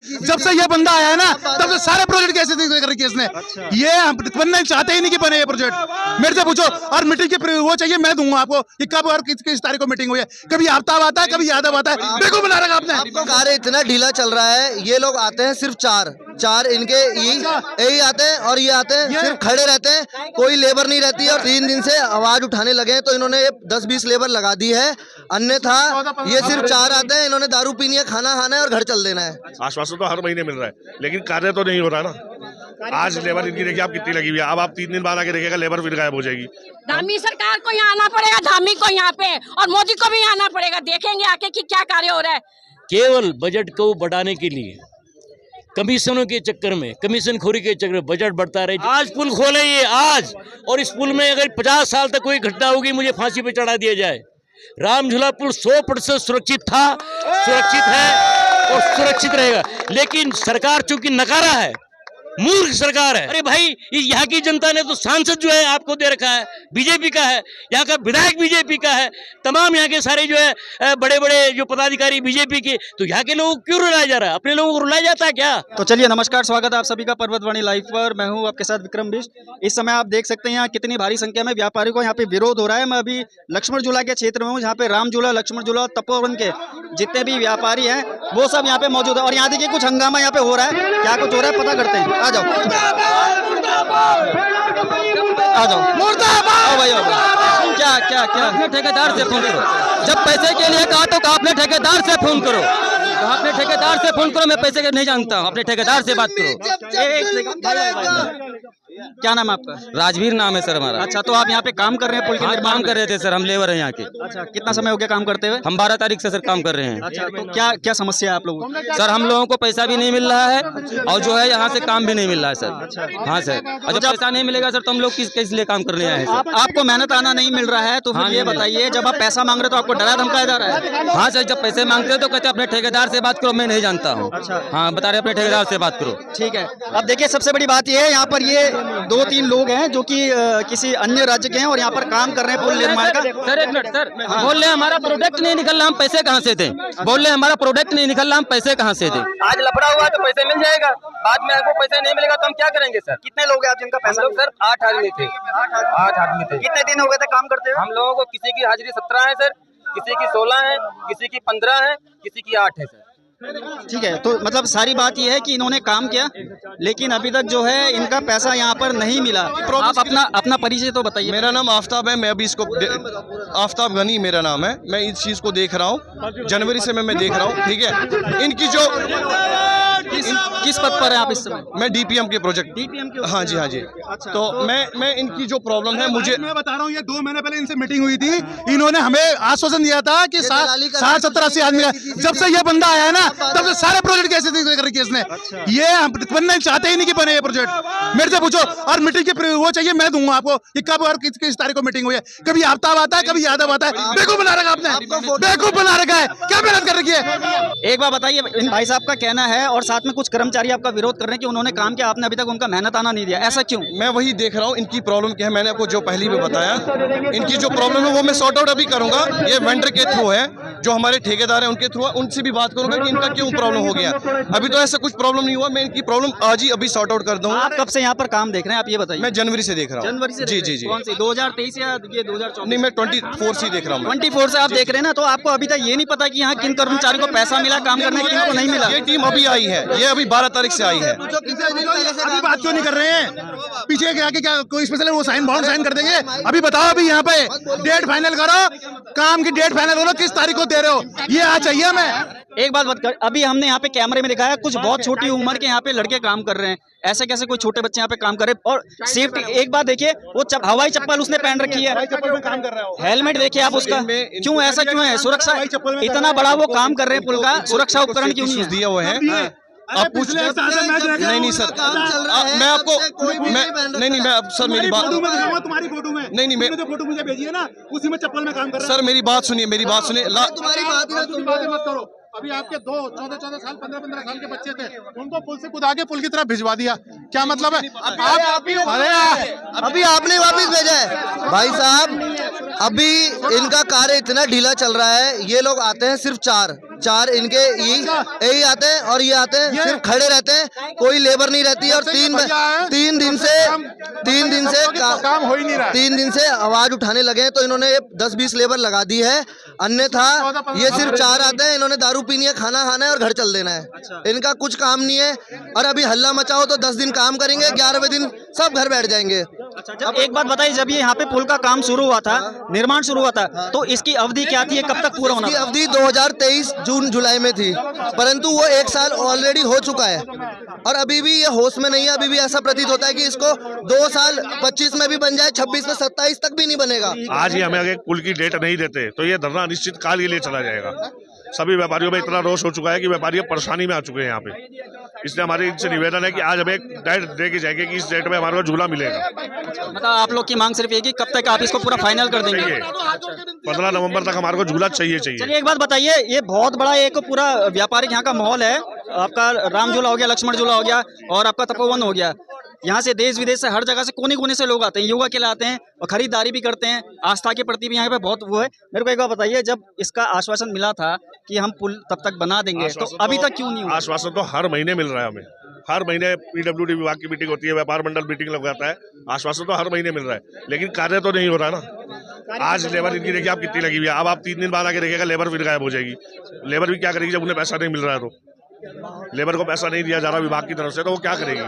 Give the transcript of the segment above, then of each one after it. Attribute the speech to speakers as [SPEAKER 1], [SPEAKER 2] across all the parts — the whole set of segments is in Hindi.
[SPEAKER 1] जब से ये बंदा आया है ना तब से सारे प्रोजेक्ट कैसे कर रखी है इसने। ये बनना चाहते ही नहीं कि बने ये प्रोजेक्ट। मेरे से पूछो और मीटिंग की वो चाहिए मैं दूंगा आपको कि कब और किस तारीख को मीटिंग हुई है। कभी आफ्ताब आता है कभी यादव आता है। देखो बना रखा आपने।
[SPEAKER 2] कार्य इतना ढीला चल रहा है। ये लोग आते हैं सिर्फ चार इनके यही आते हैं और ये आते हैं सिर्फ खड़े रहते हैं। कोई लेबर नहीं रहती है और 3 दिन से आवाज उठाने लगे हैं तो इन्होंने 10-20 लेबर लगा दी है। अन्यथा ये सिर्फ 4 आते हैं। इन्होंने दारू पीनी है, खाना खाना है और घर चल देना है।
[SPEAKER 3] आश्वासन तो हर महीने मिल रहा है लेकिन कार्य तो नहीं हो रहा ना। आज लेबर इनकी देखिए आप कितनी लगी हुई है। अब आप 3 दिन बाद आके देखिएगा लेबर फिर गायब हो जाएगी।
[SPEAKER 4] धामी सरकार को यहाँ आना पड़ेगा, धामी को यहाँ पे, और मोदी को भी आना पड़ेगा। देखेंगे आके कि क्या कार्य हो रहा है।
[SPEAKER 5] केवल बजट को बढ़ाने के लिए कमीशनों के चक्कर में, कमीशन खोरी के चक्कर में बजट बढ़ता रहे। आज पुल खोले ये आज, और इस पुल में अगर 50 साल तक कोई घटना होगी मुझे फांसी पे चढ़ा दिया जाए। राम झूला पुल 100% सुरक्षित था, सुरक्षित है और सुरक्षित रहेगा। लेकिन सरकार चूंकि नकारा है, मूर्ख सरकार है। अरे भाई यहाँ की जनता ने तो सांसद जो है आपको दे रखा है, बीजेपी का है, यहाँ का विधायक बीजेपी का है, तमाम यहाँ के सारे जो है बड़े बड़े जो पदाधिकारी बीजेपी के। तो यहाँ के लोगों को क्यों रुलाया जा रहा है? अपने लोगों को रुलाया जाता है क्या?
[SPEAKER 6] तो चलिए नमस्कार, स्वागत है आप सभी का पर्वतवाणी लाइव पर। मैं हूँ आपके साथ विक्रम बिष्ट। इस समय आप देख सकते हैं यहाँ कितनी भारी संख्या में व्यापारियों को यहाँ पे विरोध हो रहा है। मैं अभी लक्ष्मण झूला के क्षेत्र में हूँ, जहाँ पे राम झूला, लक्ष्मण झूला, तपोवन के जितने भी व्यापारी हैं वो सब यहाँ पे मौजूद है। और यहाँ देखिए कुछ हंगामा यहाँ पे हो रहा है। क्या कुछ हो रहा है पता करते हैं। आ जाओ आ जाओ आओ भाई आओ भाई। क्या
[SPEAKER 7] अपने ठेकेदार से फोन करो। जब पैसे के लिए कहा तो अपने ठेकेदार से फोन करो। तो अपने ठेकेदार से फोन करो। मैं पैसे के नहीं जानता हूँ, अपने ठेकेदार से बात करो।
[SPEAKER 6] क्या नाम है आपका?
[SPEAKER 7] राजवीर नाम है सर हमारा।
[SPEAKER 6] अच्छा, तो आप यहाँ पे काम कर रहे हैं पुल के निर्माण
[SPEAKER 7] काम कर रहे थे सर, हम लेबर हैं यहाँ के।
[SPEAKER 6] अच्छा, कितना समय हो गया काम करते हुए?
[SPEAKER 7] हम 12 तारीख से सर काम कर रहे हैं।
[SPEAKER 6] अच्छा, तो क्या समस्या है आप लोगों की?
[SPEAKER 7] सर हम लोगों को पैसा भी नहीं मिल रहा है और जो है यहाँ से काम भी नहीं मिल रहा है सर। हाँ सर, और जब पैसा नहीं मिलेगा सर तो हम लोग किस लिए काम करने आए हैं सर?
[SPEAKER 6] आपको मेहनत आना नहीं मिल रहा है तो फिर ये बताइए, जब आप पैसा मांग रहे हो तो आपको डरा धमकाया जा रहा है?
[SPEAKER 7] हाँ सर, जब पैसे मांगते हैं तो कहते हैं अपने ठेकेदार से बात करो। मैं नहीं जानता हूँ।
[SPEAKER 6] अच्छा,
[SPEAKER 7] हाँ बता रहे अपने ठेकेदार से बात करो।
[SPEAKER 6] ठीक है। अब देखिए सबसे बड़ी बात ये है, यहाँ पर ये 2-3 लोग हैं जो कि किसी अन्य राज्य के हैं और यहाँ पर काम कर रहे हैं पुल निर्माण का।
[SPEAKER 7] सर एक मिनट सर, बोल रहे हमारा प्रोडक्ट नहीं निकल रहा, हम पैसे कहाँ से दें? बोल रहे हमारा प्रोडक्ट नहीं निकल रहा, हम पैसे कहाँ से दें?
[SPEAKER 8] आज लफड़ा हुआ तो पैसे मिल जाएगा, बाद में आपको पैसा नहीं मिलेगा तो हम क्या करेंगे सर?
[SPEAKER 6] कितने लोग हैं आप जिनका पैसा?
[SPEAKER 8] हम लोग सर 8 आदमी थे। 8 आदमी थे।
[SPEAKER 6] कितने दिन हो गए थे काम करते हुए?
[SPEAKER 8] हम लोगों को किसी की हाजिरी 17 है सर, किसी की 16 है, किसी की 15 है, किसी की 8 है सर।
[SPEAKER 6] ठीक है, तो मतलब सारी बात यह है कि इन्होंने काम किया लेकिन अभी तक जो है इनका पैसा यहाँ पर नहीं मिला। आप अपना परिचय तो बताइए।
[SPEAKER 9] मेरा नाम आफ्ताब है, मैं अभी इसको आफ्ताब गनी मेरा नाम है। मैं इस चीज़ को देख रहा हूँ, जनवरी से मैं देख रहा हूँ। ठीक है, इनकी जो
[SPEAKER 6] किस पद पर है आप इस समय?
[SPEAKER 9] मैं डीपीएम के प्रोजेक्ट।
[SPEAKER 6] डीपीएम के?
[SPEAKER 9] हाँ जी हाँ जी।
[SPEAKER 6] अच्छा,
[SPEAKER 9] तो मैं इनकी जो प्रॉब्लम है मुझे
[SPEAKER 1] मैं बता रहा हूँ, ये 2 महीने पहले इनसे मीटिंग हुई थी। इन्होंने हमें आश्वासन दिया था कि 60-70-80 आदमी का। जब से ये बंदा आया है ना तब से सारे प्रोजेक्ट कैसे कर रखी है इसने। ये बनना चाहते ही नहीं कि बने ये प्रोजेक्ट। मेरे से पूछो और मीटिंग की वो चाहिए मैं दूंगा आपको कि कब और किस तारीख को मीटिंग हुई है। कभी आफ्ताब आता है कभी यादव आता है। बेवकूफ बना रखा आपने, बेवकूफ बना रखा है। क्या मेहनत कर रखी है?
[SPEAKER 6] एक बार बताइए, इन भाई साहब का कहना है और साथ में कुछ कर्मचारी आपका विरोध कर रहे हैं कि उन्होंने काम किया, आपने अभी तक उनका मेहनत आना नहीं दिया, ऐसा क्यों?
[SPEAKER 9] मैं वही देख रहा हूँ इनकी प्रॉब्लम क्या है। मैंने आपको जो पहली में बताया, इनकी जो प्रॉब्लम है वो मैं सॉर्ट आउट अभी करूंगा। ये वेंडर के थ्रू है, जो हमारे ठेकेदार हैं उनके थ्रू, उनसे भी बात करूंगा कि इनका क्यों प्रॉब्लम हो गया। अभी तो ऐसा कुछ प्रॉब्लम नहीं हुआ, मैं इनकी प्रॉब्लम आज ही अभी सॉर्ट आउट कर दूंगा।
[SPEAKER 6] आप कब से यहाँ पर काम देख रहे हैं आप ये बताइए?
[SPEAKER 9] मैं जनवरी से देख रहा हूँ।
[SPEAKER 6] जनवरी से?
[SPEAKER 9] जी जी जी।
[SPEAKER 6] कौन सी 2023 या ये 2024?
[SPEAKER 9] नहीं, मैं 24 से देख रहा हूँ।
[SPEAKER 6] 24 से आप देख रहे हैं ना, तो आपको अभी तक ये नहीं पता कि यहाँ किन कर्मचारियों को पैसा मिला काम करने के, किनको नहीं मिला?
[SPEAKER 9] ये टीम अभी आई है, ये अभी 12 तारीख से आई है।
[SPEAKER 1] अभी बात क्यों नहीं कर रहे हैं? पीछे क्या कोई स्पेशल वो बाउंड साइन कर देंगे? अभी बताओ, अभी यहाँ पे डेट फाइनल करो, काम की डेट फाइनल करो, किस तारीख को दे रहे हो? ये आज चाहिए हमें।
[SPEAKER 6] एक बात बता, अभी हमने यहाँ पे कैमरे में दिखाया कुछ बहुत छोटी उम्र के यहाँ पे लड़के काम कर रहे हैं। ऐसे कैसे कोई छोटे बच्चे यहाँ पे काम कर रहे हैं? और सेफ्टी एक बात देखिए, वो हवाई चप्पल उसने पहन रखी है,
[SPEAKER 1] काम कर रहा है।
[SPEAKER 6] हेलमेट देखिए आप उसका, क्यों ऐसा क्यों है? सुरक्षा इतना बड़ा वो काम कर रहे हैं पुल का, सुरक्षा उपकरण क्यों नहीं
[SPEAKER 9] दिया हुआ है? आप पूछ नहीं सर, मैं आपको नहीं मैं अब सर मेरी बात
[SPEAKER 1] तुम्हारी फोटो में
[SPEAKER 9] नहीं मैं
[SPEAKER 1] जो फोटो मुझे भेजी है ना उसी में चप्पल में काम कर रहा है।
[SPEAKER 9] सर मेरी बात सुनिए, मेरी बात सुनिए।
[SPEAKER 1] तुम्हारी बात मत करो। अभी आपके 14 साल 15 साल के बच्चे थे, उनको पुल से कूदा के पुल की तरफ भिजवा दिया। क्या मतलब है?
[SPEAKER 2] अभी आपने वापस भेजा है भाई साहब। अभी इनका कार्य इतना ढीला चल रहा है, ये लोग आते हैं सिर्फ चार इनके यही आते हैं और ये आते हैं, सिर्फ खड़े रहते हैं, कोई लेबर नहीं रहती है। और तीन दिन से
[SPEAKER 1] काम हो ही नहीं रहा।
[SPEAKER 2] 3 दिन से आवाज उठाने लगे हैं, तो इन्होंने 10-20 लेबर लगा दी है। अन्यथा ये सिर्फ 4 आते हैं, इन्होंने दारू पीनी है, खाना खाना है और घर चल देना है। इनका कुछ काम नहीं है। और अभी हल्ला मचाओ तो 10 दिन काम करेंगे, 11वें दिन सब घर बैठ जाएंगे।
[SPEAKER 6] अच्छा, जब एक बात बताइए, जब ये यहाँ पे पुल का काम शुरू हुआ था, निर्माण शुरू हुआ था, तो इसकी अवधि क्या थी, कब तक पूरा होना
[SPEAKER 2] इसकी
[SPEAKER 6] था?
[SPEAKER 2] अवधि 2023 जून जुलाई में थी, परंतु वो 1 साल ऑलरेडी हो चुका है और अभी भी ये होश में नहीं है। अभी भी ऐसा प्रतीत होता है कि इसको 2 साल 25 में भी बन जाए, 26 में, 27 तक भी नहीं बनेगा।
[SPEAKER 3] आज ही हमें अगर पुल की डेट नहीं देते तो ये धरना अनिश्चित काल के लिए चला जाएगा। सभी व्यापारियों में इतना रोष हो चुका है कि व्यापारी परेशानी में आ चुके हैं यहाँ पे। इसलिए हमारे इनसे निवेदन है कि आज हमें एक डेट दे के जाएंगे कि इस डेट में हमारे को झूला मिलेगा।
[SPEAKER 6] मतलब आप लोग की मांग सिर्फ ये कि कब तक आप इसको पूरा फाइनल कर देंगे?
[SPEAKER 3] 15 नवंबर तक हमारे को झूला चाहिए।
[SPEAKER 6] चलिए एक बात बताइए, ये बहुत बड़ा एक पूरा व्यापारिक यहाँ का माहौल है। आपका राम झूला हो गया, लक्ष्मण झूला हो गया और आपका तपोवन हो गया। यहाँ से देश विदेश से हर जगह से कोने कोने से लोग आते हैं, योगा के लिए आते हैं और खरीदारी भी करते हैं। आस्था के प्रति भी यहाँ पे बहुत वो है। मेरे को एक बात बताइए, जब इसका आश्वासन मिला था कि हम पुल तब तक बना देंगे, तो अभी तक क्यों नहीं हुआ?
[SPEAKER 3] आश्वासन तो हर महीने मिल रहा है हमें। हर महीने PWD विभाग की मीटिंग होती है, व्यापार मंडल मीटिंग लगाता है। आश्वासन तो हर महीने मिल रहा है, लेकिन कार्य तो नहीं हो रहा ना। आज लेबर इनकी देखिए आप कितनी लगी हुई है। अब आप 3 दिन बाद आके देखिएगा लेबर फिर गायब हो जाएगी। लेबर भी क्या करेगी जब उन्हें पैसा नहीं मिल रहा है? तो लेबर को पैसा नहीं दिया जा रहा विभाग की तरफ से, तो वो क्या करेगी?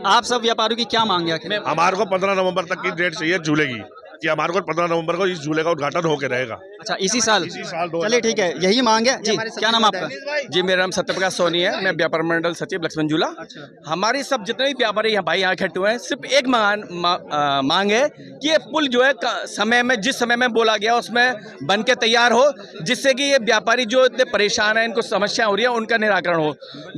[SPEAKER 6] आप सब व्यापारियों की क्या मांग है?
[SPEAKER 3] हमारे को 15 नवंबर तक की डेट चाहिए झूले की, कि हमारे को 15 नवंबर को इस झूले का उद्घाटन होकर रहेगा।
[SPEAKER 6] अच्छा, इसी साल?
[SPEAKER 3] दो
[SPEAKER 6] चलिए ठीक है, यही मांग है जी। क्या नाम आपका?
[SPEAKER 10] जी, मेरा नाम सत्यप्रकाश सोनी है। मैं व्यापार मंडल सचिव लक्ष्मण झूला। हमारी सब जितने भी व्यापारी यहाँ भाई यहाँ इकट्ठे हुए हैं, सिर्फ एक मांग है कि ये पुल जो है समय में, जिस समय में बोला गया उसमें बन के तैयार हो, जिससे कि ये व्यापारी जो इतने परेशान हैं, इनको समस्या हो रही है, उनका निराकरण हो।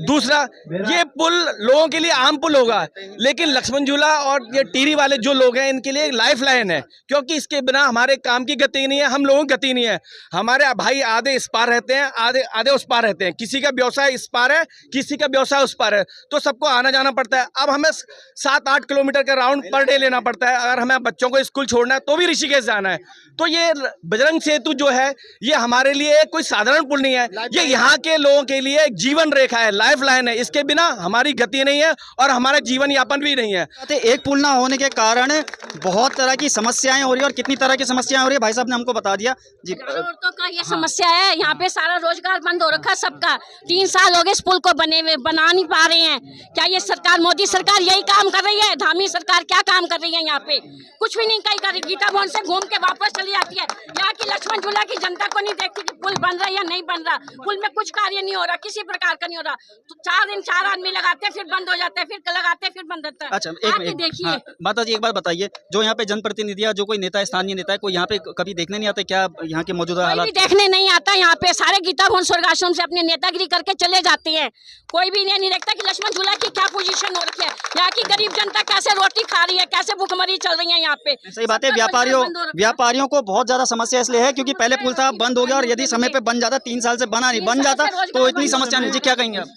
[SPEAKER 10] दूसरा, ये पुल लोगों के लिए आम पुल होगा, लेकिन लक्ष्मण झूला और ये टीरी वाले जो लोग हैं, इनके लिए लाइफ लाइन है, क्योंकि इसके बिना हमारे काम की गति नहीं है, हम लोगों की गति नहीं है। हमारे भाई आधे इस पार रहते हैं, आधे उस पार रहते हैं। किसी का व्यवसाय इस पार है, किसी का व्यवसाय उस पार है, तो सबको आना जाना पड़ता है। अब हमें 7-8 किलोमीटर का राउंड पर डे लेना पड़ता है। अगर हमें बच्चों को स्कूल छोड़ना है तो भी ऋषिकेश जाना है। तो ये बजरंग सेतु जो है, ये हमारे लिए कोई साधारण पुल नहीं है, ये यहाँ के लोगों के लिए एक जीवन रेखा है, लाइफ लाइन है। इसके बिना हमारी गति नहीं है और हमारा जीवन यापन भी नहीं है।
[SPEAKER 6] एक पुल ना होने के कारण बहुत तरह की समस्याएं हो रही है। और कितनी तरह की समस्याएं हो रही है, भाई साहब ने हमको बता दिया जी।
[SPEAKER 4] औरतों का ये समस्या है, यहाँ पे सारा रोजगार बंद हो रखा है सबका। 3 साल हो गए इस पुल को बने हुए, बना नहीं पा रहे हैं। क्या ये सरकार, मोदी सरकार यही काम कर रही है? धामी सरकार क्या काम कर रही है? यहाँ पे कुछ भी नहीं कहीं कर रही। गीता भवन से घूम के वापस चली जाती है। यहाँ की लक्ष्मण झूला की जनता को नहीं देखती कि पुल बन रहा है या नहीं बन रहा। पुल में कुछ कार्य नहीं हो रहा, किसी प्रकार का नहीं हो रहा। तो 4 दिन 4 आदमी लगाते हैं, फिर बंद हो जाते हैं, फिर लगाते हैं, फिर बंद होता है।
[SPEAKER 6] अच्छा, एक
[SPEAKER 4] देखिए
[SPEAKER 6] माता जी, एक बात बताइए, जो यहाँ पे जनप्रतिनिधि या जो कोई नेता, स्थानीय नेता है, कोई यहाँ पे कभी देखने नहीं आते क्या? यहाँ के मौजूदा हालात
[SPEAKER 4] देखने नहीं आता। यहाँ पे सारे गीता भवन स्वर्ग आश्रम से अपने नेतागिरी करके चले जाते हैं। कोई भी नहीं देखता कि लक्ष्मण झूला की क्या पोजीशन हो रखी है, यहाँ की गरीब जनता कैसे रोटी खा रही है, कैसे भूखमरी चल रही है यहाँ पे।
[SPEAKER 6] सही बात है। व्यापारियों को बहुत ज्यादा समस्या इसलिए है क्योंकि पहले पुल था, बंद हो गया, और यदि समय पे बन जाता, 3 साल से बना नहीं, बन जाता तो इतनी समस्या नहीं। जी, क्या कहेंगे आप?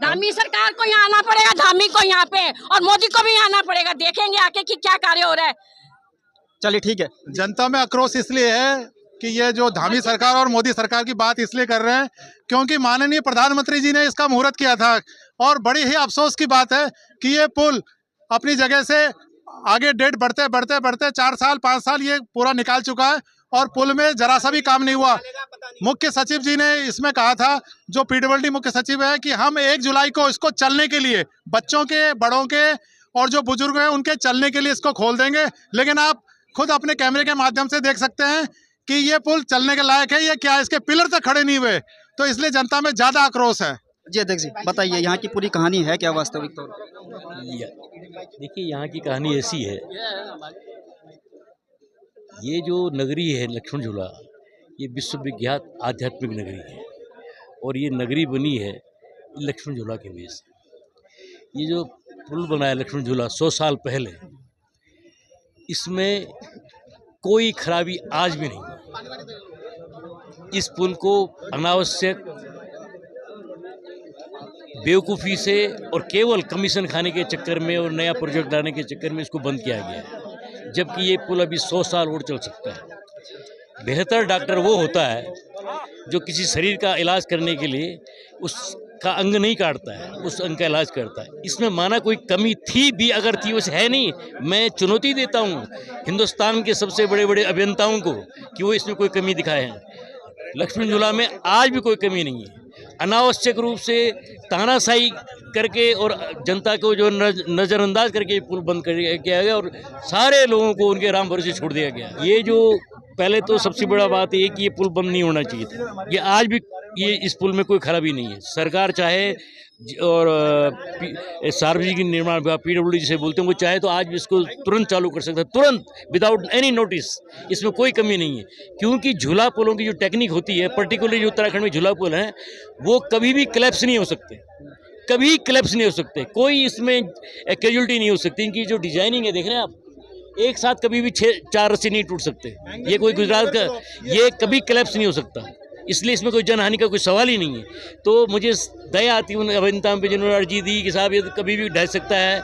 [SPEAKER 4] धामी सरकार को यहाँ आना पड़ेगा, धामी को यहाँ पे, और मोदी को भी आना पड़ेगा। देखेंगे आके कि क्या कार्य हो रहा है।
[SPEAKER 6] चलिए ठीक है।
[SPEAKER 1] जनता में आक्रोश इसलिए है कि ये जो धामी सरकार और मोदी सरकार की बात इसलिए कर रहे हैं क्योंकि माननीय प्रधानमंत्री जी ने इसका मुहूर्त किया था। और बड़ी ही अफसोस की बात है कि ये पुल अपनी जगह से आगे डेट बढ़ते बढ़ते बढ़ते 4 साल 5 साल ये पूरा निकाल चुका है और पुल में जरा सा भी काम नहीं हुआ। मुख्य सचिव जी ने इसमें कहा था, जो PWD मुख्य सचिव है, कि हम 1 जुलाई को इसको चलने के लिए, बच्चों के, बड़ों के और जो बुजुर्ग हैं उनके चलने के लिए इसको खोल देंगे। लेकिन आप खुद अपने कैमरे के माध्यम से देख सकते हैं कि ये पुल चलने के लायक है, ये क्या है, इसके पिलर तक खड़े नहीं हुए। तो इसलिए जनता में ज्यादा आक्रोश है।
[SPEAKER 6] जी अध्यक्ष जी, बताइए यहाँ की पूरी कहानी है क्या वास्तविक तौर पर?
[SPEAKER 5] देखिए, यहाँ की कहानी ऐसी है, ये जो नगरी है लक्ष्मण झूला, ये विश्वविख्यात आध्यात्मिक नगरी है और ये नगरी बनी है लक्ष्मण झूला के वजह से। ये जो पुल बना है लक्ष्मण झूला 100 साल पहले, इसमें कोई खराबी आज भी नहीं। इस पुल को अनावश्यक बेवकूफ़ी से और केवल कमीशन खाने के चक्कर में और नया प्रोजेक्ट लाने के चक्कर में इसको बंद किया गया है, जबकि ये पुल अभी 100 साल और चल सकता है। बेहतर डॉक्टर वो होता है जो किसी शरीर का इलाज करने के लिए उसका अंग नहीं काटता है, उस अंग का इलाज करता है। इसमें माना कोई कमी थी भी, अगर थी वैसे है नहीं। मैं चुनौती देता हूँ हिंदुस्तान के सबसे बड़े बड़े अभियंताओं को कि वो इसमें कोई कमी दिखाए हैं। लक्ष्मण झूला में आज भी कोई कमी नहीं है। अनावश्यक रूप से तानाशाही करके और जनता को जो नज़रअंदाज करके पुल बंद किया गया और सारे लोगों को उनके राम भरोसे छोड़ दिया गया। ये जो पहले तो सबसे बड़ा बात है कि ये पुल बंद नहीं होना चाहिए था। ये आज भी ये इस पुल में कोई खराबी नहीं है। सरकार चाहे और सार्वजनिक निर्माण विभाग PWD जिसे बोलते हैं, वो चाहे तो आज भी इसको तुरंत चालू कर सकता है, तुरंत, विदाउट एनी नोटिस। इसमें कोई कमी नहीं है, क्योंकि झूला पुलों की जो टेक्निक होती है, पर्टिकुलरली जो उत्तराखंड में झूला पुल हैं, वो कभी भी क्लैप्स नहीं हो सकते, कभी क्लैप्स नहीं हो सकते, कोई इसमें कैजुअलिटी नहीं हो सकती। इनकी जो डिजाइनिंग है देख रहे हैं आप, एक साथ कभी भी 6-4 रस्सी नहीं टूट सकते। ये कोई गुजरात का, ये कभी क्लैप्स नहीं हो सकता, इसलिए इसमें कोई जनहानि का कोई सवाल ही नहीं है। तो मुझे दया आती है उन अभियंताओं पे जिन्होंने अर्जी दी कि साहब ये तो कभी भी ढह सकता है।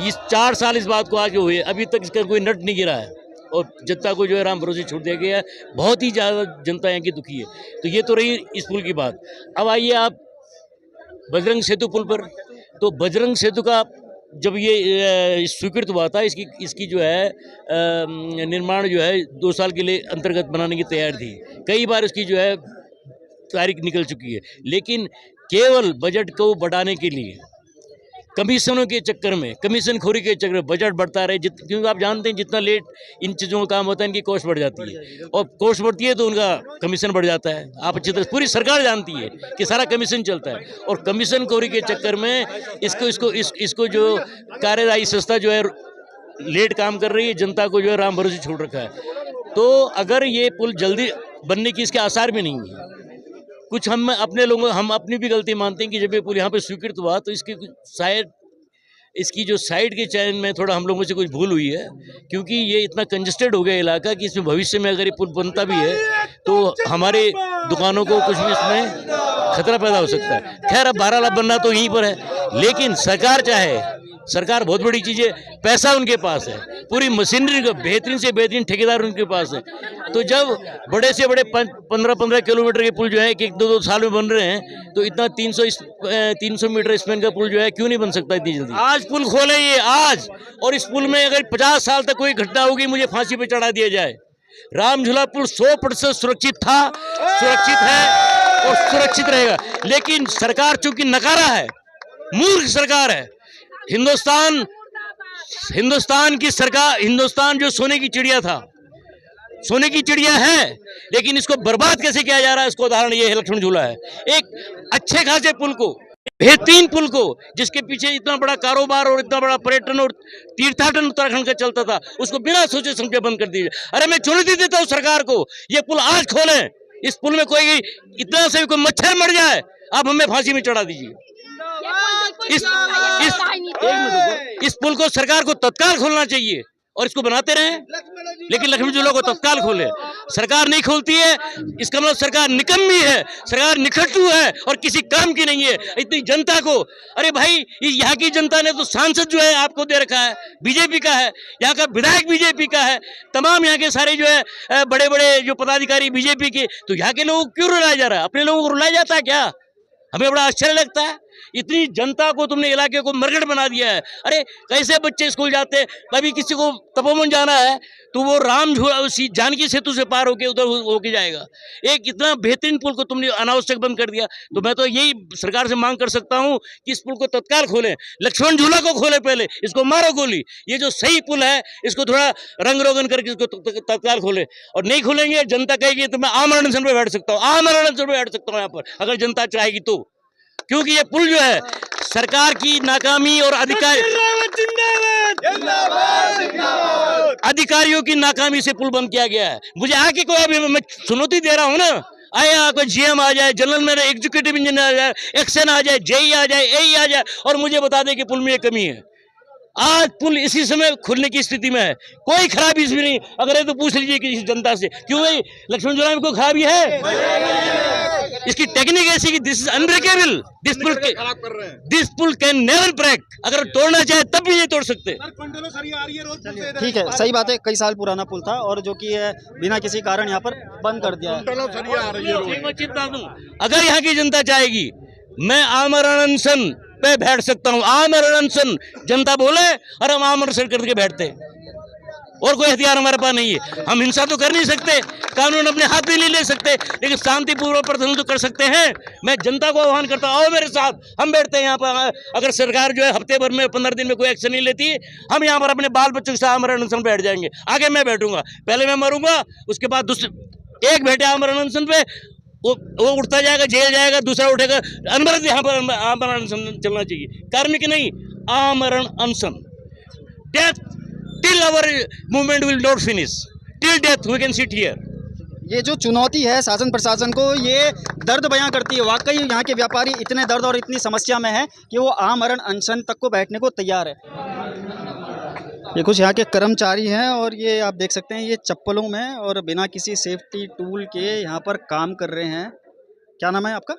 [SPEAKER 5] इस 4 साल इस बात को आज हुए, अभी तक इसका कोई नट नहीं गिरा है और जनता को जो है राम भरोसे छोड़ दिया गया है। बहुत ही ज़्यादा जनता यहाँ की दुखी है। तो ये तो रही इस पुल की बात। अब आइए आप बजरंग सेतु पुल पर। तो बजरंग सेतु का जब ये स्वीकृत हुआ था, इसकी जो है निर्माण जो है 2 साल के लिए अंतर्गत बनाने की तैयारी थी। कई बार इसकी जो है तारीख निकल चुकी है, लेकिन केवल बजट को बढ़ाने के लिए कमीशनों के चक्कर में, कमीशन खोरी के चक्कर में बजट बढ़ता रहे। क्योंकि आप जानते हैं जितना लेट इन चीज़ों का काम होता है, इनकी कॉस्ट बढ़ जाती है, और कॉस्ट बढ़ती है तो उनका कमीशन बढ़ जाता है। आप अच्छी तरह, पूरी सरकार जानती है कि सारा कमीशन चलता है, और कमीशन खोरी के चक्कर में इसको जो कार्यदायी संस्था जो है लेट काम कर रही है, जनता को जो है राम भरोसे छोड़ रखा है। तो अगर ये पुल जल्दी बनने की इसके आसार भी नहीं है। कुछ हम अपनी भी गलती मानते हैं कि जब ये पुल यहाँ पे स्वीकृत हुआ तो इसकी जो साइड के चयन में थोड़ा हम लोगों से कुछ भूल हुई है, क्योंकि ये इतना कंजस्टेड हो गया इलाका कि इसमें भविष्य में अगर ये पुल बनता भी है तो हमारे दुकानों को कुछ भी इसमें खतरा पैदा हो सकता है। खैर, अब 12 लाख बनना तो यहीं पर है, लेकिन सरकार चाहे, सरकार बहुत बड़ी चीज़ है, पैसा उनके पास है, पूरी मशीनरी का बेहतरीन से बेहतरीन ठेकेदार उनके पास है। तो जब बड़े से बड़े 15-15 किलोमीटर के पुल जो है एक 2 साल में बन रहे हैं, तो इतना 300 मीटर स्पेन का पुल जो है क्यों नहीं बन सकता इतनी जल्दी? आज पुल खोले ये आज, और इस पुल में अगर 50 साल तक कोई घटना होगी, मुझे फांसी पे चढ़ा दिया जाए। राम झूला पुल 100% सुरक्षित था, सुरक्षित है और सुरक्षित रहेगा। लेकिन सरकार चूंकि नकारा है, मूर्ख सरकार है। हिंदुस्तान की सरकार, हिंदुस्तान जो सोने की चिड़िया था, सोने की चिड़िया है, लेकिन इसको बर्बाद कैसे किया जा रहा है, इसको उदाहरण ये है लक्ष्मण झूला है। एक अच्छे खासे पुल को, बेहतरीन पुल को, जिसके पीछे इतना बड़ा कारोबार और इतना बड़ा पर्यटन और तीर्थाटन उत्तराखंड का चलता था, उसको बिना सोचे समझे बंद कर दीजिए। अरे मैं चुनौती देता हूँ सरकार को, ये पुल आज खोलें। इस पुल में कोई इतना से कोई मच्छर मर जाए, आप हमें फांसी में चढ़ा दीजिए। इस पुल को सरकार को तत्काल खोलना चाहिए और इसको बनाते रहें, लेकिन लक्ष्मण झूला को तत्काल खोले। सरकार नहीं खोलती है, इसका मतलब सरकार निकम्मी है, सरकार निखट्टू है और किसी काम की नहीं है। इतनी जनता को, अरे भाई, यहाँ की जनता ने तो सांसद जो है आपको दे रखा है, बीजेपी का है, यहाँ का विधायक बीजेपी का है, तमाम यहाँ के सारे जो है बड़े बड़े जो पदाधिकारी बीजेपी के, तो यहाँ के लोगों को क्यों रुलाया जा रहा है? अपने लोगों को रुलाया जाता है क्या? हमें बड़ा आश्चर्य लगता है। इतनी जनता को तुमने इलाके को मरगट बना दिया है। अरे कैसे बच्चे स्कूल जाते हैं, कभी किसी को तपोवन जाना है तो वो राम झूला उसी जानकी सेतु से पार होके उधर होके जाएगा। एक इतना बेहतरीन पुल को तुमने अनावश्यक बंद कर दिया। तो मैं तो यही सरकार से मांग कर सकता हूँ कि इस पुल को तत्काल खोलें, लक्ष्मण झूला को खोले, पहले इसको मारो गोली। ये जो सही पुल है इसको थोड़ा रंग रोगन करके इसको तत्काल खोले, और नहीं खोलेंगे जनता कहेगी तो मैं आमरण अनशन पे बैठ सकता हूँ, आमरण अनशन पे बैठ सकता हूँ यहाँ पर, अगर जनता चाहेगी तो। क्योंकि ये पुल जो है सरकार की नाकामी और अधिकारियों की नाकामी से पुल बंद किया गया है। मुझे आके कोई, अभी मैं चुनौती दे रहा हूँ ना, आया कोई GM आ जाए, जनरल मैनेजर, एग्जीक्यूटिव इंजीनियर आ जाए, एक्शन आ जाए, JE आ जाए, AE आ जाए, और मुझे बता दे कि पुल में ये कमी है। आज पुल इसी समय खुलने की स्थिति में है, कोई खराबी इसमें नहीं। अगर ये तो पूछ लीजिए कि इस जनता से, क्यों भाई लक्ष्मण झूला में कोई खराबी है? इसकी टेक्निक ऐसी कि this is unbreakable, this pull can never break. अगर तोड़ना चाहे तब भी नहीं तोड़ सकते।
[SPEAKER 6] ठीक है, सही बात है, कई साल पुराना पुल था और जो कि बिना किसी कारण यहाँ पर बंद कर दिया है।
[SPEAKER 5] मैं चिंता दूं, अगर यहाँ की जनता चाहेगी मैं आमरण अनशन पे बैठ सकता हूँ। आमरण अनशन जनता बोले और हम आमरण अनशन करके बैठते हैं, और कोई हथियार हमारे पास नहीं है। हम हिंसा तो कर नहीं सकते, कानून अपने हाथ में नहीं ले सकते, लेकिन शांतिपूर्वक प्रदर्शन तो कर सकते हैं। मैं जनता को आह्वान करता हूँ, आओ मेरे साथ, हम बैठते हैं यहाँ पर। अगर सरकार जो है हफ्ते भर में 15 दिन में कोई एक्शन नहीं लेती, हम यहाँ पर अपने बाल बच्चों के साथ आमरण अनशन बैठ जाएंगे। आगे मैं बैठूंगा, पहले मैं मरूंगा, उसके बाद दूसरे एक बैठे आमरण अनशन पे, वो उठता जाएगा, जेल जाएगा, दूसरा उठेगा। अनवरत यहाँ पर आमरण अनशन चलना चाहिए, कार्मिक नहीं, आमरण अनशन। Death till our movement will not finish, till death we can sit here।
[SPEAKER 6] ये जो चुनौती है शासन प्रशासन को, ये दर्द बयां करती है। वाकई यहाँ के व्यापारी इतने दर्द और इतनी समस्या में है कि वो आमरण अनशन तक को बैठने को तैयार है। ये कुछ यहाँ के कर्मचारी हैं और ये आप देख सकते हैं, ये चप्पलों में और बिना किसी सेफ्टी टूल के यहाँ पर काम कर रहे हैं। क्या नाम है आपका?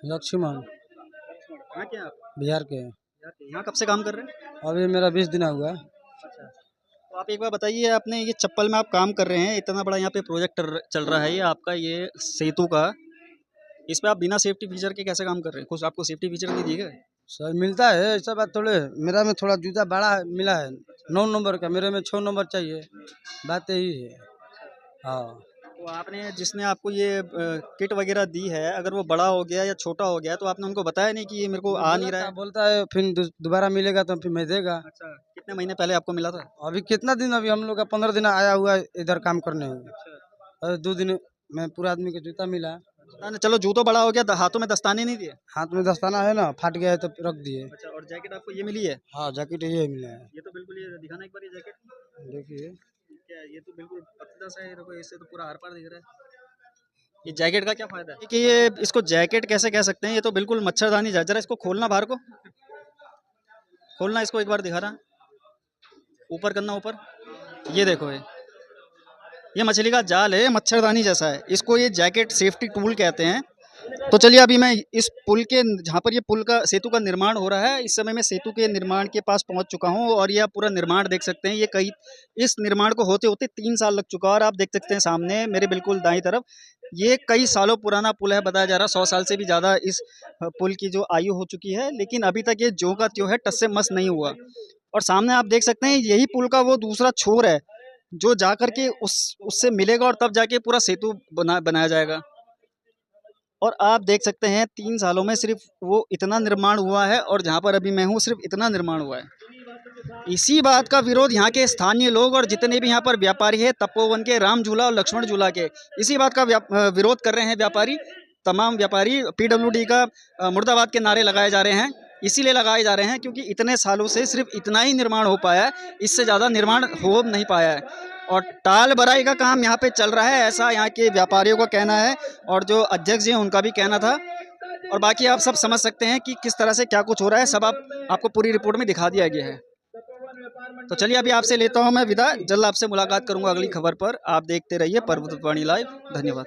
[SPEAKER 7] लक्ष्मण।
[SPEAKER 6] कहाँ के आप?
[SPEAKER 7] बिहार के।
[SPEAKER 6] यहाँ कब से काम कर रहे हैं?
[SPEAKER 7] अभी मेरा 20 दिन हुआ है।
[SPEAKER 6] तो आप एक बार बताइए, आपने ये चप्पल में आप काम कर रहे हैं, इतना बड़ा यहाँ पे प्रोजेक्ट चल रहा है ये आपका, ये सेतु का, इस पे आप बिना सेफ्टी फीचर के कैसे काम कर रहे हैं? कुछ आपको सेफ्टी फीचर नहीं दिएगा?
[SPEAKER 7] सर मिलता है, ऐसा बात थोड़े। मेरा में थोड़ा जूता बड़ा मिला है, 9 नंबर का, मेरे में 6 नंबर चाहिए, बात यही है। हाँ,
[SPEAKER 6] तो आपने जिसने आपको ये किट वगैरह दी है, अगर वो बड़ा हो गया या छोटा हो गया तो आपने उनको बताया नहीं कि ये मेरे को आ नहीं रहा है?
[SPEAKER 7] बोलता है फिर दोबारा मिलेगा तो फिर मैं देगा।
[SPEAKER 6] अच्छा, कितने महीने पहले आपको मिला था?
[SPEAKER 7] अभी कितना दिन, अभी हम लोग का 15 दिन आया हुआ है इधर काम करने में। 2 दिन में पूरा आदमी का जूता मिला।
[SPEAKER 6] चलो जूतों बड़ा हो गया, हाथों में दस्ताने नहीं दिए?
[SPEAKER 7] हाथ में दस्ताना है ना, फाट गया है तो रख दिए।
[SPEAKER 6] अच्छा, और जैकेट आपको ये मिली है?
[SPEAKER 7] हाँ, जैकेट ये मिला है।
[SPEAKER 6] ये तो बिल्कुल, ये दिखाना एक बार, ये जैकेट
[SPEAKER 7] देखिए,
[SPEAKER 6] क्या ये तो बिल्कुल पतला सा है, देखो इससे तो पूरा आर पार दिख रहा है। ये जैकेट का क्या फायदा है कि ये इसको जैकेट कैसे कह सकते हैं? ये तो बिल्कुल मच्छरदानी। जरा इसको खोलना, बाहर को खोलना, इसको एक बार दिखा रहा, ऊपर करना, ऊपर, ये देखो, ये मछली का जाल है, मच्छरदानी जैसा है, इसको ये जैकेट सेफ्टी टूल कहते हैं। तो चलिए अभी मैं इस पुल के, जहाँ पर ये पुल का सेतु का निर्माण हो रहा है, इस समय मैं सेतु के निर्माण के पास पहुँच चुका हूँ और यह पूरा निर्माण देख सकते हैं। ये इस निर्माण को होते होते 3 साल लग चुका है और आप देख सकते हैं सामने मेरे बिल्कुल दाईं तरफ, ये कई सालों पुराना पुल है, बताया जा रहा है 100 साल से भी ज़्यादा इस पुल की जो आयु हो चुकी है, लेकिन अभी तक ये ज्यों का त्यों है, टस से मस नहीं हुआ। और सामने आप देख सकते हैं, यही पुल का वो दूसरा छोर है जो जा करके उससे मिलेगा और तब जाके पूरा सेतु बनाया जाएगा। और आप देख सकते हैं 3 सालों में सिर्फ वो इतना निर्माण हुआ है और जहाँ पर अभी मैं हूँ सिर्फ इतना निर्माण हुआ है। इसी बात का विरोध यहाँ के स्थानीय लोग और जितने भी यहाँ पर व्यापारी है, तपोवन के, राम झूला और लक्ष्मण झूला के, इसी बात का विरोध कर रहे हैं व्यापारी। तमाम व्यापारी PWD का मुर्दाबाद के नारे लगाए जा रहे हैं, इसीलिए लगाए जा रहे हैं क्योंकि इतने सालों से सिर्फ इतना ही निर्माण हो पाया है, इससे ज़्यादा निर्माण हो नहीं पाया है और टाल भराई का काम यहाँ पे चल रहा है, ऐसा यहाँ के व्यापारियों का कहना है और जो अध्यक्ष जी हैं उनका भी कहना था। और बाकी आप सब समझ सकते हैं कि किस तरह से क्या कुछ हो रहा है, सब आपको पूरी रिपोर्ट में दिखा दिया गया है। तो चलिए अभी आपसे लेता हूँ मैं विदा, जल्द आपसे मुलाकात करूँगा अगली खबर पर। आप देखते रहिए पर्वतवाणी लाइव। धन्यवाद।